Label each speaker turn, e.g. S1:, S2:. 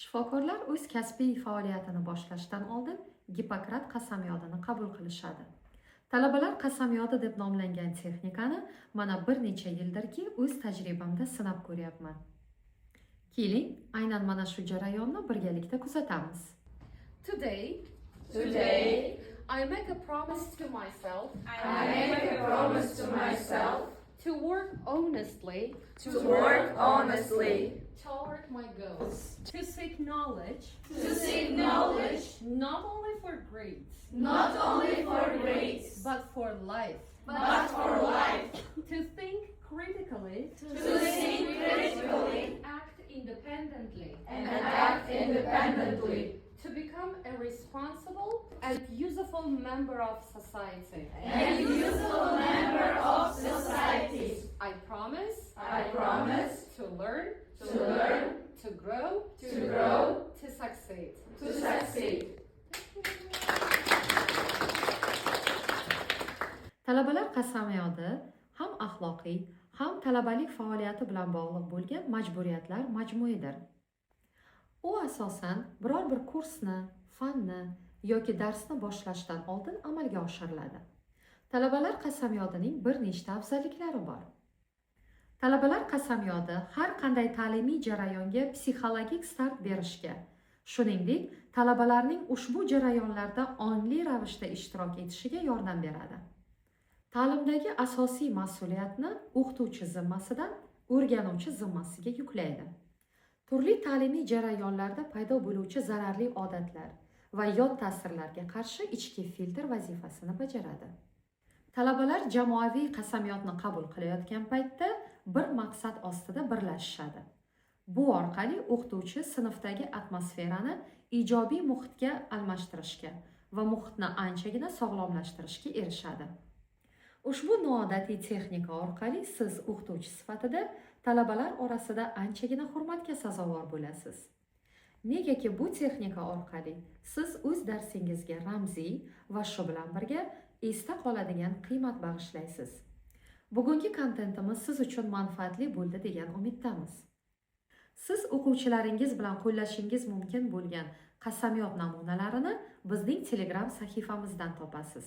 S1: Shifokorlar o'z kasbiy faoliyatini boshlashdan oldin Gippokrat qasamyodini qabul qilishadi. Talabalar qasamyodi deb nomlangan texnikani mana bir necha yildirki o'z tajribamda sinab ko'ryapman. Keling, aynan mana shu jarayonni birgalikda kuzatamiz.
S2: Today, I make a promise to myself to work honestly toward my goals, to seek knowledge not only for grades but for life, to think critically act independently, to become a responsible and useful member of society. I promise to learn, to grow, to succeed.
S1: Talabalar qasamyodi ham axloqiy, ham talabalik faoliyati bilan bog'liq bo'lgan majburiyatlar majmuidir. U asosan biror bir kursni, fanni yoki darsni boshlashdan oldin amalga oshiriladi. Talabalar qasamyodining bir nechta afzalliklari bor. Talabalar qasamyodi har qanday ta'limiy jarayonga psixologik start berishga, shuningdek, talabalarning ushbu jarayonlarda ongli ravishda ishtirok etishiga yordam beradi. Ta'limdagi asosiy mas'uliyatni o'qituvchi zimmasidan o'rganuvchi zimmasiga yuklaydi. Turli ta'limiy jarayonlarda paydo bo'luvchi zararli odatlar va yot ta'sirlarga qarshi ichki filtr vazifasini bajaradi. Talabalar jamoaviy qasamyodni qabul qilayotgan paytda bir maqsad ostida birlashishadi. Bu orqali o'qituvchi sinfdagi atmosferani ijobiy muhitga almashtirishga va muhitni anchagina sog'lomlashtirishga erishadi. Ushbu noodatiy texnika orqali siz o'qituvchi sifatida talabalar orasida anchagina hurmatga sazovor bo'lasiz. Negaki bu texnika orqali siz o'z darsingizga ramziy va shu bilan birga esda qoladigan qiymat bag'ishlaysiz. Bugungi kontentimiz siz uchun manfaatli bo'ldi degan umiddamiz. Siz o'quvchilaringiz bilan qo'llashingiz mumkin bo'lgan qasamyod namunalarini bizning Telegram sahifamizdan topasiz.